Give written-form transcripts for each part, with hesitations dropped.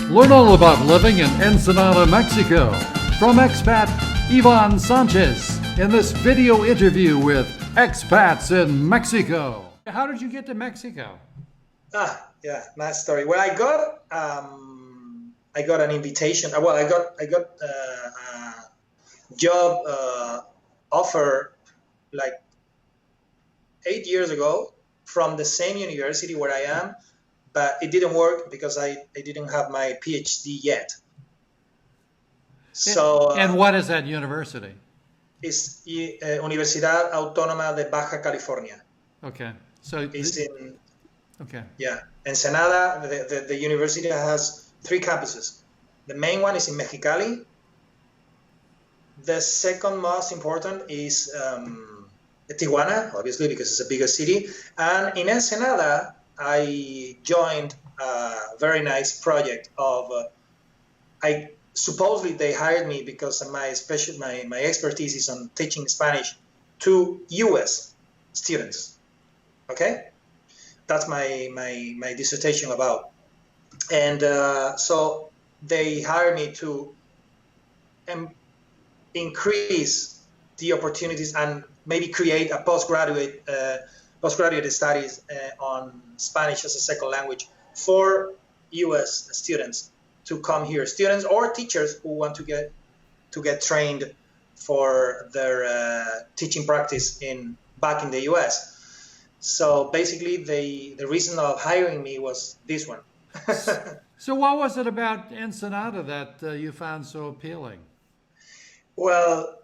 Learn all about living in Ensenada, Mexico from expat Ivan Sanchis in this video interview with expats in Mexico. How did you get to Mexico? Yeah, nice story. Well, I got an invitation. Well, I got a job offer like 8 years ago from the same university where I am, but it didn't work because I didn't have my PhD yet. So, And what is that university? It's Universidad Autónoma de Baja California. Okay. So it's in okay. Yeah, Ensenada. The university has 3 campuses. The main one is in Mexicali. The second most important is Tijuana, obviously, because it's a bigger city. And in Ensenada, I joined a very nice project of, supposedly they hired me because my expertise is on teaching Spanish to U.S. students. Okay? That's my dissertation about. And so they hired me to increase the opportunities and maybe create a postgraduate studies on Spanish as a second language for U.S. students to come here, students or teachers who want to get trained for their teaching practice back in the U.S. So basically, the reason of hiring me was this one. So what was it about Ensenada that you found so appealing? Well,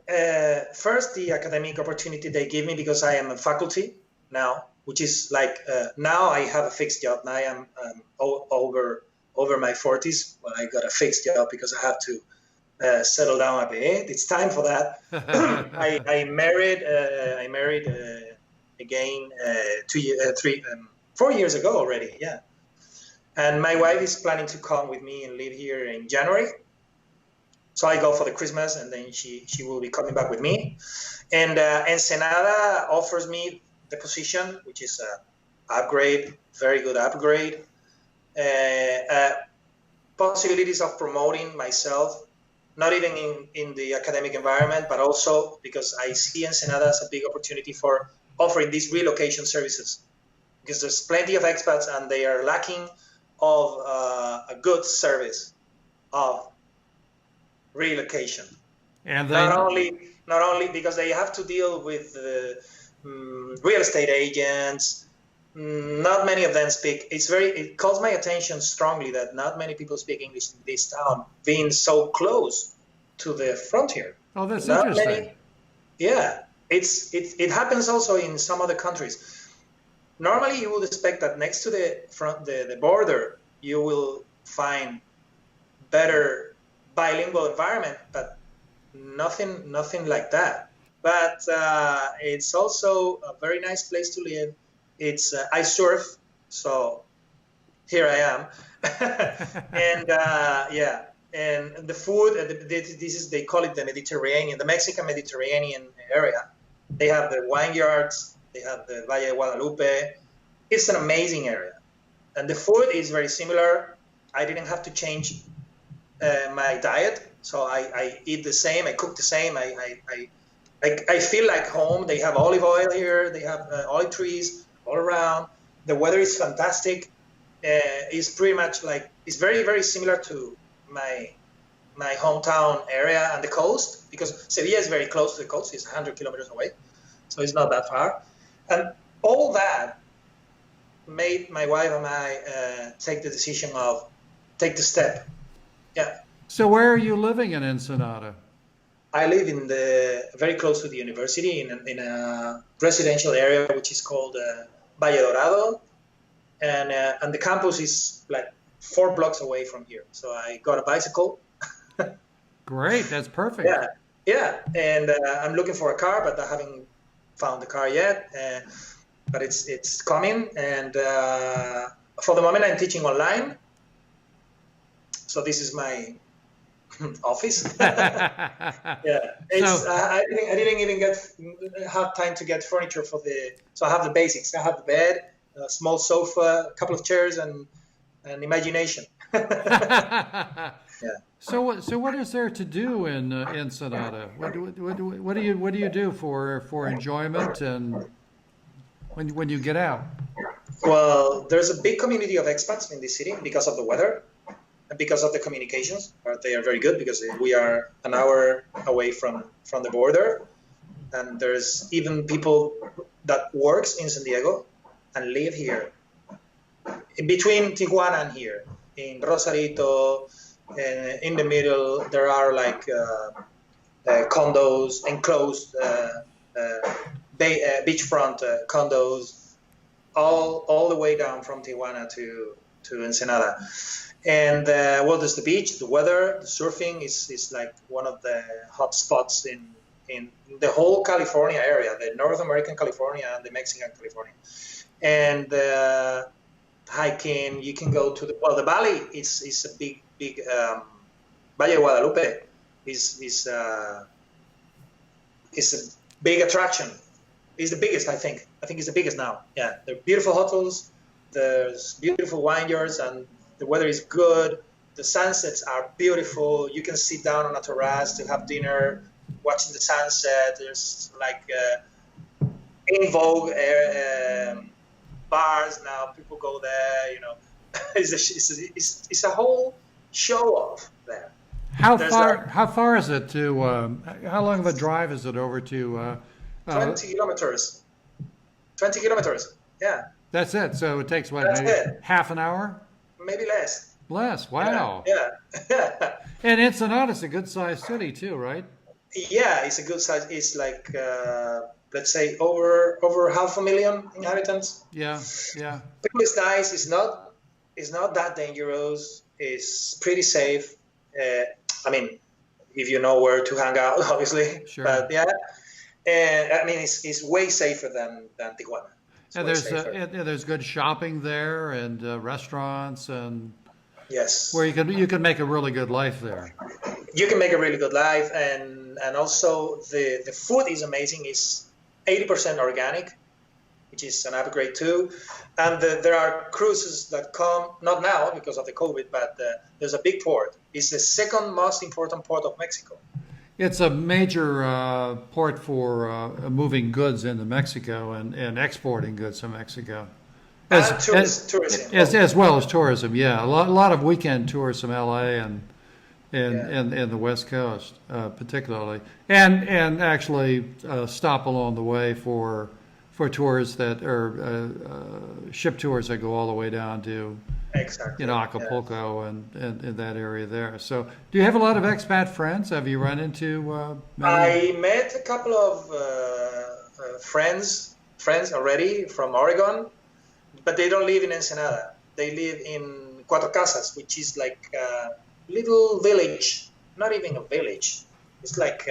first, the academic opportunity they give me because I am a faculty now, which is like now I have a fixed job. Now I am over my 40s. Well, I got a fixed job because I have to settle down a bit. It's time for that. I married again 4 years ago already. Yeah, and my wife is planning to come with me and live here in January. So I go for the Christmas, and then she will be coming back with me. And Ensenada offers me the position, which is an upgrade, very good upgrade. Possibilities of promoting myself, not even in the academic environment, but also because I see Ensenada as a big opportunity for offering these relocation services. Because there's plenty of expats, and they are lacking of a good service of relocation. And not only because they have to deal with real estate agents. Not many of them speak. It calls my attention strongly that not many people speak English in this town, being so close to the frontier. Oh, that's interesting. Yeah, it happens also in some other countries. Normally, you would expect that next to the border, you will find better bilingual environment, but nothing like that. But it's also a very nice place to live. It's I surf, so here I am. And yeah, and the food. They call it the Mediterranean, the Mexican Mediterranean area. They have the vineyards. They have the Valle de Guadalupe. It's an amazing area, and the food is very similar. I didn't have to change my diet, so I eat the same. I cook the same. I feel like home. They have olive oil here. They have olive trees all around. The weather is fantastic. It's pretty much like it's very, very similar to my hometown area and the coast, because Sevilla is very close to the coast. It's 100 kilometers away, so it's not that far. And all that made my wife and I take the step. Yeah. So where are you living in Ensenada? I live very close to the university in a residential area which is called Valle Dorado, and the campus is like 4 blocks away from here. So I got a bicycle. Great, that's perfect. Yeah, and I'm looking for a car, but I haven't found the car yet. But it's coming, and for the moment I'm teaching online. So this is my office. Yeah, I didn't even have time to get furniture so I have the basics. I have the bed, a small sofa, a couple of chairs, and and imagination. Yeah. So what is there to do in Ensenada? What do you do for enjoyment and when you get out? Well, there's a big community of expats in this city because of the weather and because of the communications. They are very good because we are an hour away from the border, and there's even people that works in San Diego and live here in between Tijuana and here in Rosarito. And in the middle, there are like condos, enclosed beachfront condos, all the way down from Tijuana to Ensenada. And well, there's the beach, the weather, the surfing is like one of the hot spots in the whole California area, the North American California and the Mexican California. And hiking, you can go to the valley is a big Valle de Guadalupe is a big attraction. It's the biggest, I think. I think it's the biggest now. Yeah, there are beautiful hotels, there's beautiful vineyards, and the weather is good. The sunsets are beautiful. You can sit down on a terrace to have dinner, watching the sunset. There's like in vogue bars now. People go there. You know, it's a whole show off there. How far is it to? How long of a drive is it over to? 20 kilometers. 20 kilometers. Yeah. That's it. So it takes what? That's Maybe it. half an hour? Maybe less. Less. Wow. Yeah. And Ensenada's a good sized city too, right? Yeah, it's a good size. It's like let's say over 500,000 inhabitants. Yeah. People is nice. It's not that dangerous. It's pretty safe. I mean, if you know where to hang out, obviously. Sure. But yeah, and I mean, it's way safer than Tijuana. And there's good shopping there and restaurants and yes, where you can make a really good life there. You can make a really good life, and also the food is amazing. It's 80% organic, which is an upgrade too. And there are cruises that come, not now because of the COVID, but there's a big port. It's the second most important port of Mexico. It's a major port for moving goods into Mexico and exporting goods to Mexico. Tourism. As well as tourism, yeah. A lot of weekend tours from LA and the West Coast, particularly. And actually stop along the way for tours that are ship tours that go all the way down to exactly. Acapulco and that area there. So, do you have a lot of expat friends? Have you run into many? I met a couple of friends already from Oregon, but they don't live in Ensenada. They live in Cuatro Casas, which is like a little village. Not even a village. It's like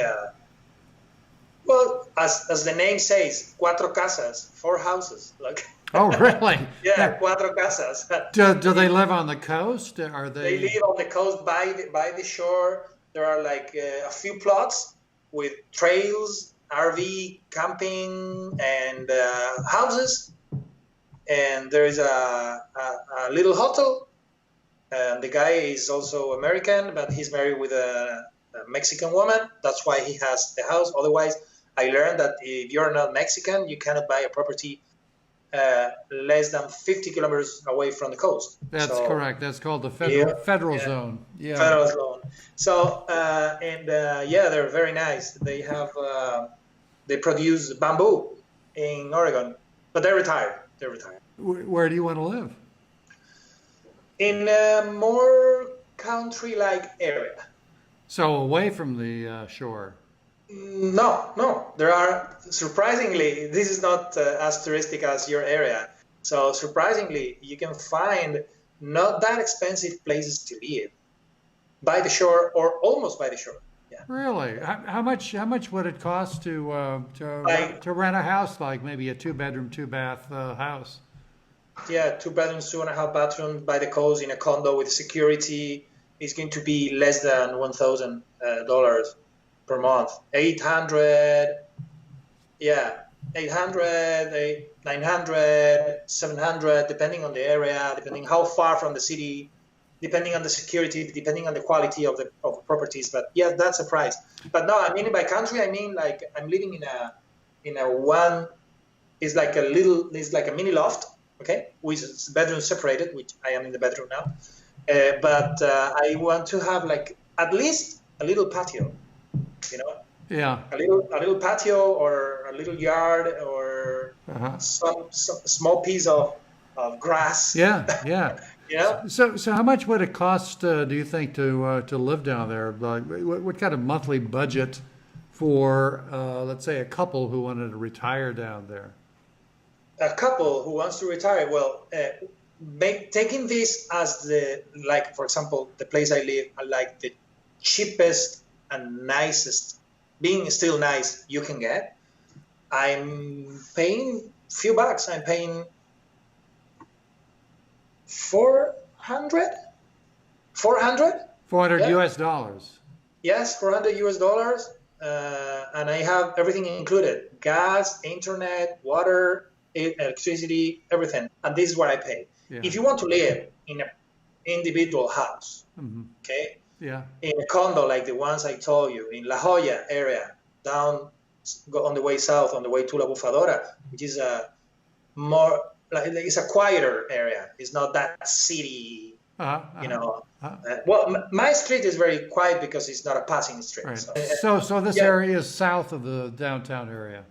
well, as the name says, Cuatro Casas, 4 houses. Like. Oh, really? Yeah, Cuatro Casas. Do they live on the coast? Are they? They live on the coast by the shore. There are like a few plots with trails, RV, camping, and houses. And there is a little hotel. And the guy is also American, but he's married with a Mexican woman. That's why he has the house. Otherwise, I learned that if you're not Mexican, you cannot buy a property less than 50 kilometers away from the coast. That's correct. That's called the federal zone. Yeah. Federal zone. So, they're very nice. They have, they produce bamboo in Oregon, but they're retired. Where do you want to live? In a more country-like area. So away from the shore. No. There are, surprisingly, this is not as touristic as your area. So surprisingly, you can find not that expensive places to live by the shore or almost by the shore. Yeah. Really? How much would it cost to rent a house, like maybe a 2-bedroom, 2-bath house? Yeah, 2 bedrooms, 2.5 bathrooms by the coast in a condo with security is going to be less than $1,000 per month. 800, yeah, 800, 900, 700, depending on the area, depending how far from the city, depending on the security, depending on the quality of the properties. But yeah, that's a price. But no, I mean by country, I mean like I'm living in a one. It's like a mini loft, okay, with bedroom separated, which I am in the bedroom now. But I want to have like at least a little patio, you know. Yeah. A little patio or a little yard or some small piece of grass. Yeah. Yeah. You know? So how much would it cost, do you think, to live down there? Like, what kind of monthly budget for, let's say, a couple who wanted to retire down there? A couple who wants to retire, well, taking this as like, for example, the place I live, like the cheapest and nicest, being still nice, you can get. I'm paying a few bucks. I'm paying 400 400 yeah. US dollars. Yes, 400 US dollars. And I have everything included: gas, internet, water, electricity, everything. And this is what I pay. Yeah. If you want to live in an individual house, okay, yeah, in a condo like the ones I told you in La Jolla area, go on the way south, on the way to La Bufadora, which is a more like it's a quieter area. It's not that city, you know. Well, my street is very quiet because it's not a passing street. Right. So, so this area is south of the downtown area.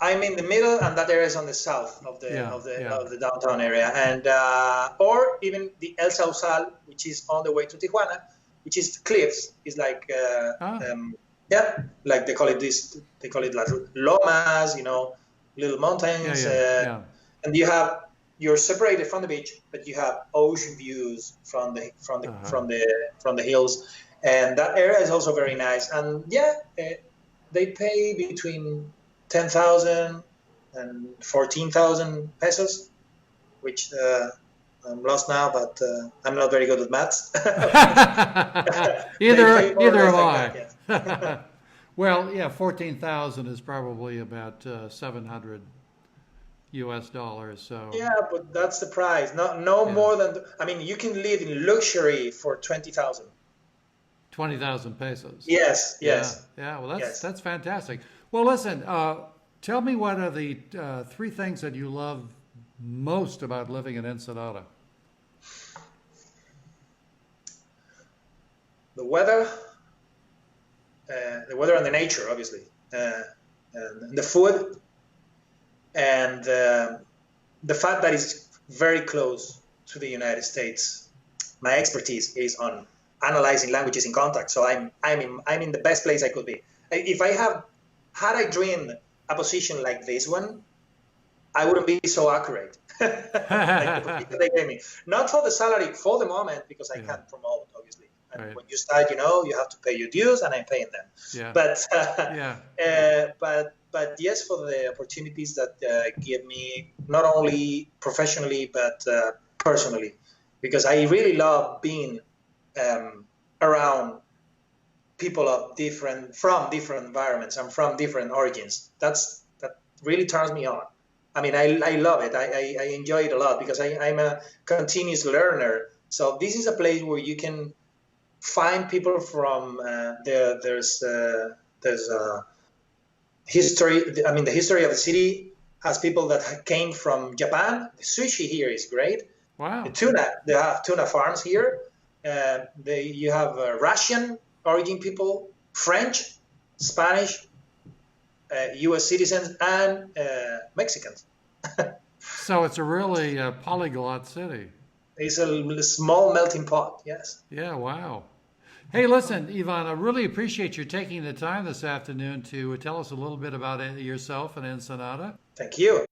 I'm in the middle, and that area is on the south of the downtown area, and or even the El Sausal, which is on the way to Tijuana, which is cliffs. It's like like they call it like lomas, you know, little mountains, and you're separated from the beach, but you have ocean views from the hills, and that area is also very nice. And they pay between 10,000 and 14,000 pesos, which I'm lost now, but I'm not very good at maths. Neither am I. Yes. Well, yeah, 14,000 is probably about 700 US dollars. So yeah, but that's the price. No more than. I mean, you can live in luxury for 20,000. 20,000 pesos. Yes. Yeah. Well, that's fantastic. Well, listen. Tell me, what are the 3 things that you love most about living in Ensenada? The weather and the nature, obviously, and the food, and the fact that it's very close to the United States. My expertise is on analyzing languages in contact, so I'm in the best place I could be. If had I dreamed a position like this one, I wouldn't be so accurate. Like the position they gave me. Not for the salary for the moment, because I can't promote, obviously. And when you start, you have to pay your dues, and I'm paying them. Yeah. But yes, for the opportunities that give me, not only professionally but personally, because I really love being around people from different environments and from different origins. That really turns me on. I mean, I love it. I enjoy it a lot because I'm a continuous learner. So this is a place where you can find people from there's history. I mean, the history of the city has people that came from Japan. The sushi here is great. Wow. The tuna, they have tuna farms here. You have Russian origin people, French, Spanish, U.S. citizens, and Mexicans. So it's a really polyglot city. It's a small melting pot, yes. Yeah, wow. Hey, listen, Ivan, I really appreciate you taking the time this afternoon to tell us a little bit about yourself and Ensenada. Thank you.